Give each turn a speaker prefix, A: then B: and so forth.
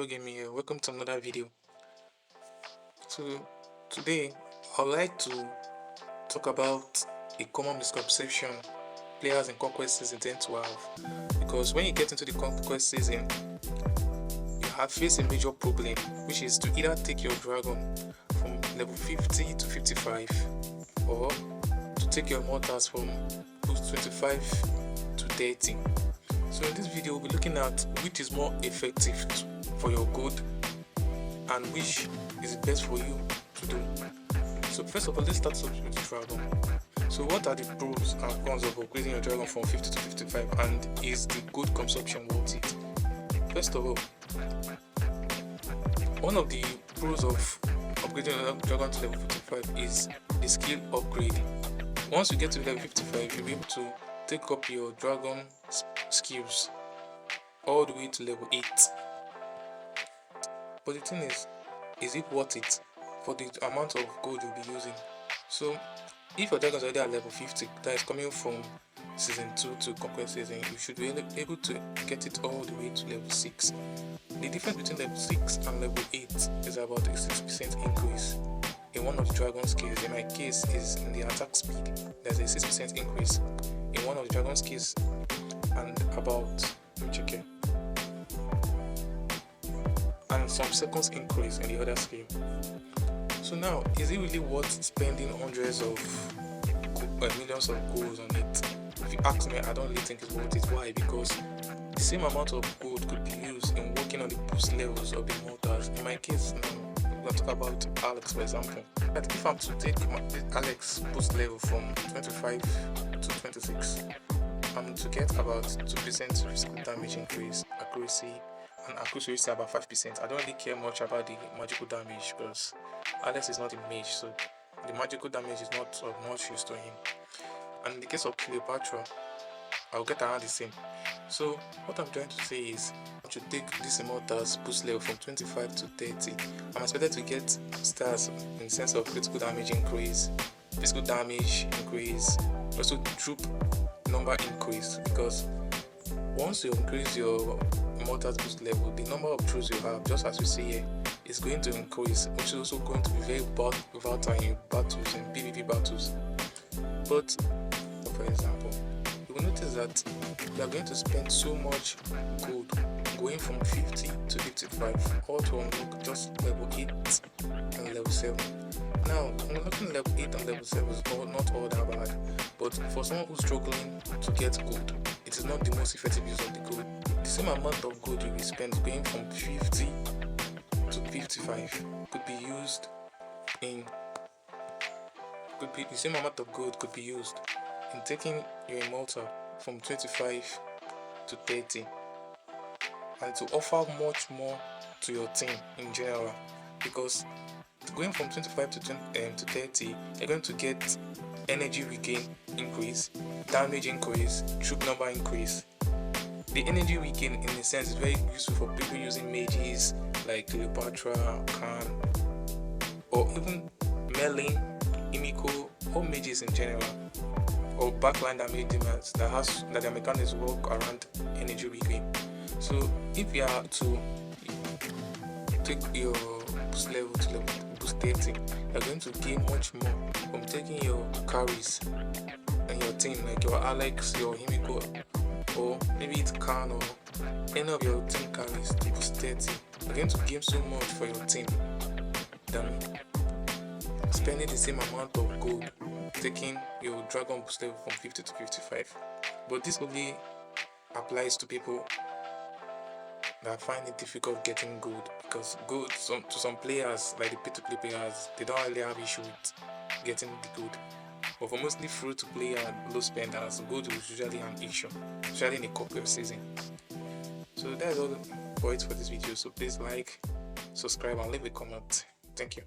A: Gaming here. Welcome to another video. So today I would like to talk about a common misconception players in conquest season tend to have, because when you get into the conquest season you have faced a major problem, which is to either take your dragon from level 50 to 55 or to take your mortars from boost 25 to 30. So in this video we'll be looking at which is more effective for your gold and which is best for you to do. So first of all, let's start off with the dragon. So what are the pros and cons of upgrading your dragon from 50 to 55, and is the gold consumption worth it? First of all, one of the pros of upgrading your dragon to level 55 is the skill upgrade. Once you get to level 55, you'll be able to take up your dragon skills all the way to level 8. But the thing is it worth it for the amount of gold you'll be using? So if your dragon is already at level 50, that is coming from season 2 to conquest season, you should be able to get it all the way to level 6. The difference between level 6 and level 8 is about a 6% increase in one of the dragon skills. In my case is in the attack speed. There's a 6% increase in one of the dragon skills, and about, let me check here, and some seconds increase in the other skill. So now, is it really worth spending hundreds of millions of gold on it? If you ask me, I don't really think it's worth it. Why? Because the same amount of gold could be used in working on the boost levels of the mortars. In my case now, we're going to talk about Alex, for example. But if I'm to take Alex boost level from 25 to 26, I'm to get about 2% physical damage increase, accuracy, and accuracy is about 5%. I don't really care much about the magical damage because Alex is not a mage, so the magical damage is not of much use to him. And in the case of Cleopatra, I'll get around the same. So what I'm trying to say is, I should take this Immortal's boost level from 25 to 30. I'm expected to get stars in the sense of critical damage increase, physical damage increase, also troop number increase, because once you increase your Immortal's boost level, the number of troops you have, just as you see here, is going to increase, which is also going to be very volatile in battles and PvP battles. But for example, you will notice that you are going to spend so much gold going from 50 to 55, all to unlock just level 8 and level 7. Now, unlocking level 8 and level 7 is not all that bad, but for someone who's struggling to get gold, it is not the most effective use of the gold. The same amount of gold you will spend going from 50 to 55 could be used in the same amount of gold could be used in taking your Immortal from 25 to 30, and to offer much more to your team in general, because going from 25 to 30, you're going to get energy regain increase, damage increase, troop number increase. The energy regain in a sense is very useful for people using mages like Cleopatra, Khan, or even Merlin, Imiko, or mages in general, or backline damage demons that their mechanics work around energy regain. So if you are to take your boost level to level boost 30, you're going to gain much more from taking your carries and your team, like your Alex, your Himiko, or maybe it's Khan or any of your team carries to boost 30. You're going to gain so much for your team than spending the same amount of gold taking your dragon boost level from 50 to 55. But this only applies to people that find it difficult getting gold, because gold to some players, like the pay-to-play players, they don't really have issue with getting the gold. But for mostly free-to-play and low spenders, gold is usually an issue, especially in a conquest season. So that's all for it for this video. So please like, subscribe, and leave a comment. Thank you.